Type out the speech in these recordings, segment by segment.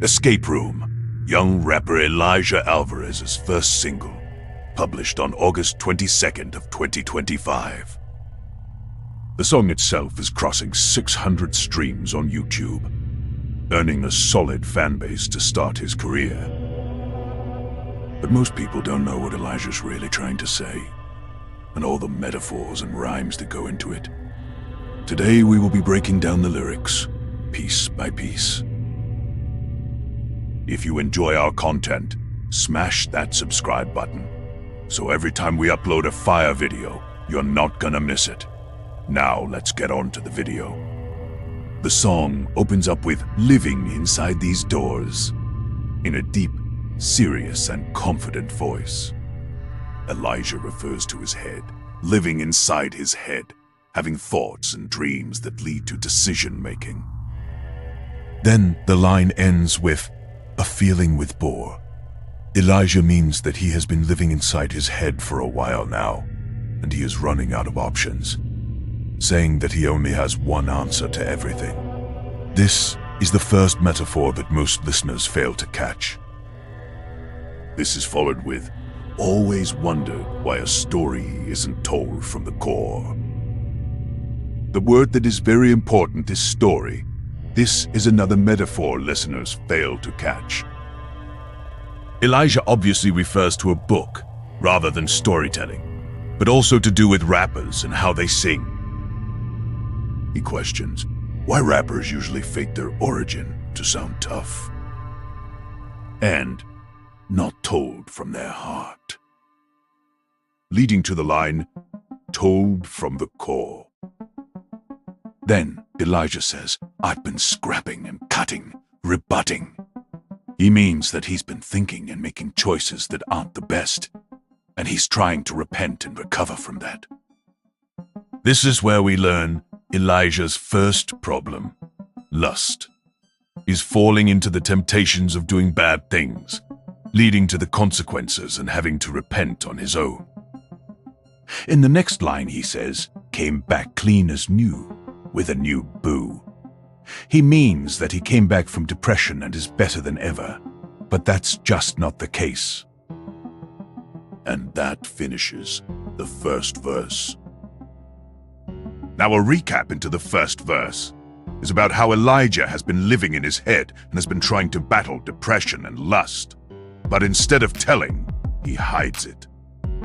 Escape Room, young rapper Elijah Alvarez's first single, published on August 22nd of 2025. The song itself is crossing 600 streams on YouTube, earning a solid fan base to start his career. But most people don't know what Elijah's really trying to say, and all the metaphors and rhymes that go into it. Today we will be breaking down the lyrics, piece by piece. If you enjoy our content, smash that subscribe button, so every time we upload a fire video, you're not gonna miss it. Now let's get on to the video. The song opens up with "living inside these doors" in a deep, serious and confident voice. Elijah refers to his head, living inside his head, having thoughts and dreams that lead to decision-making. Then the line ends with "a feeling with bore." Elijah means that he has been living inside his head for a while now, and he is running out of options, saying that he only has one answer to everything. This is the first metaphor that most listeners fail to catch. This is followed with "always wondered why a story isn't told from the core." The word that is very important is story. This is another metaphor listeners fail to catch. Elijah obviously refers to a book rather than storytelling, but also to do with rappers and how they sing. He questions why rappers usually fake their origin to sound tough and not told from their heart, leading to the line, "told from the core." Then Elijah says, "I've been scrapping and cutting, rebutting." He means that he's been thinking and making choices that aren't the best, and he's trying to repent and recover from that. This is where we learn Elijah's first problem, lust, is falling into the temptations of doing bad things, leading to the consequences and having to repent on his own. In the next line he says, "came back clean as new, with a new boo." He means that he came back from depression and is better than ever, but that's just not the case. And that finishes the first verse. Now a recap into the first verse is about how Elijah has been living in his head and has been trying to battle depression and lust. But instead of telling, he hides it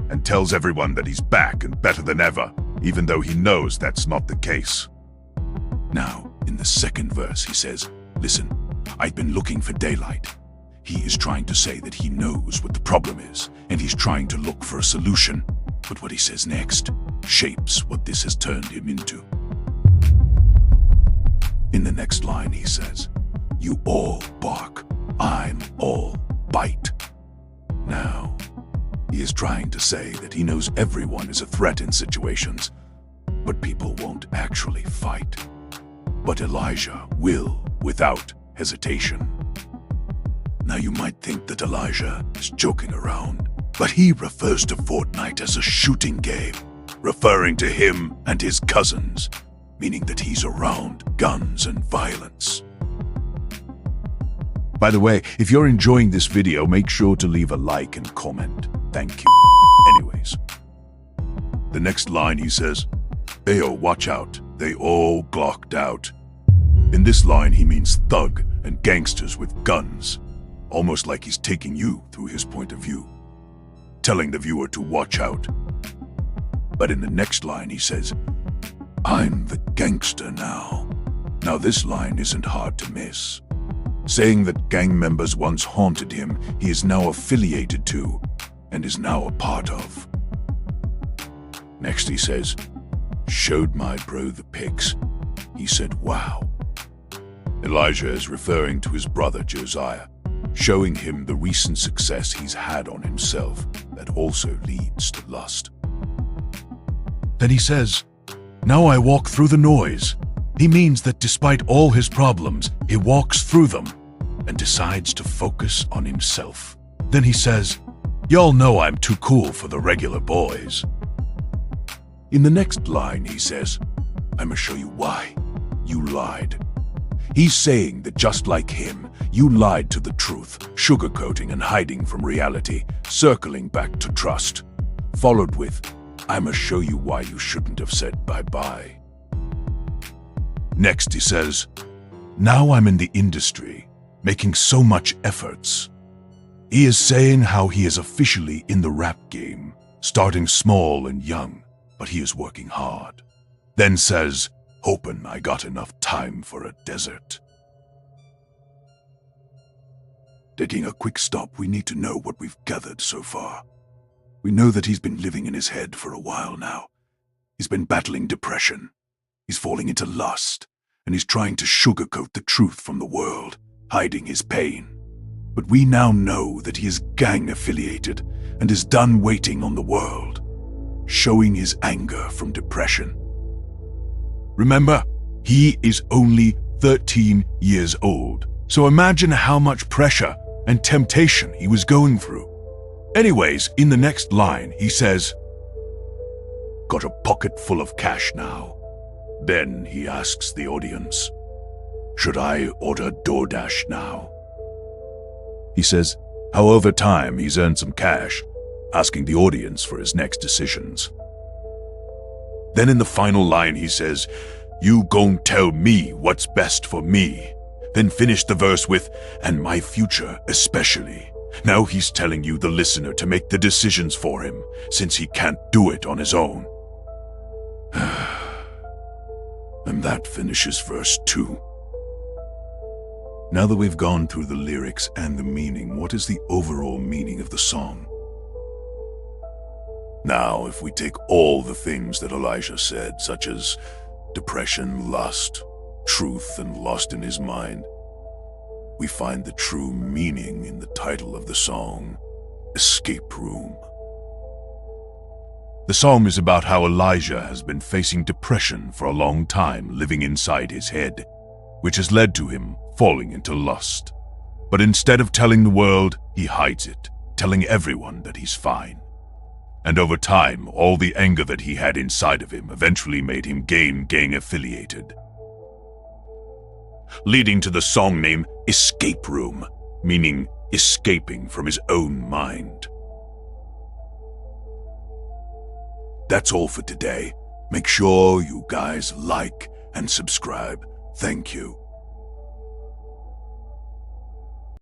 and tells everyone that he's back and better than ever, even though he knows that's not the case. Now, in the second verse, he says, "Listen, I've been looking for daylight." He is trying to say that he knows what the problem is, and he's trying to look for a solution. But what he says next shapes what this has turned him into. In the next line, he says, "You all bark, I'm all bite." Now, he is trying to say that he knows everyone is a threat in situations, but people won't actually fight. But Elijah will without hesitation. Now you might think that Elijah is joking around, but he refers to Fortnite as a shooting game, referring to him and his cousins, meaning that he's around guns and violence. By the way, if you're enjoying this video, make sure to leave a like and comment. Thank you. Anyways, the next line he says, "Ayo, watch out, they all glocked out." In this line, he means thug and gangsters with guns, almost like he's taking you through his point of view, telling the viewer to watch out. But in the next line, he says, "I'm the gangster now." Now this line isn't hard to miss, saying that gang members once haunted him, he is now affiliated to and is now a part of. Next he says, "Showed my bro the pics. He said, wow." Elijah is referring to his brother Josiah, showing him the recent success he's had on himself that also leads to lust. Then he says, "Now I walk through the noise." He means that despite all his problems, he walks through them and decides to focus on himself. Then he says, "Y'all know I'm too cool for the regular boys." In the next line, he says, "I'ma show you why. You lied." He's saying that just like him, you lied to the truth, sugarcoating and hiding from reality, circling back to trust. Followed with, "I'ma show you why you shouldn't have said bye-bye." Next he says, "Now I'm in the industry, making so much efforts." He is saying how he is officially in the rap game, starting small and young, but he is working hard. Then says, "Hoping I got enough time for a desert." Taking a quick stop, we need to know what we've gathered so far. We know that he's been living in his head for a while now. He's been battling depression. He's falling into lust, and he's trying to sugarcoat the truth from the world, hiding his pain. But we now know that he is gang-affiliated and is done waiting on the world, showing his anger from depression. Remember, he is only 13 years old, so imagine how much pressure and temptation he was going through. Anyways, in the next line, he says, "Got a pocket full of cash now." Then he asks the audience, "Should I order DoorDash now?" He says how over time he's earned some cash, asking the audience for his next decisions. Then in the final line he says, "You gon' tell me what's best for me." Then finish the verse with, "and my future especially." Now he's telling you, the listener, to make the decisions for him, since he can't do it on his own. And that finishes verse 2. Now that we've gone through the lyrics and the meaning, what is the overall meaning of the song? Now, if we take all the things that Elijah said, such as depression, lust, truth, and lost in his mind, we find the true meaning in the title of the song, Escape Room. The song is about how Elijah has been facing depression for a long time, living inside his head, which has led to him falling into lust. But instead of telling the world, he hides it, telling everyone that he's fine. And over time, all the anger that he had inside of him eventually made him gang-affiliated, leading to the song name Escape Room, meaning escaping from his own mind. That's all for today. Make sure you guys like and subscribe. Thank you.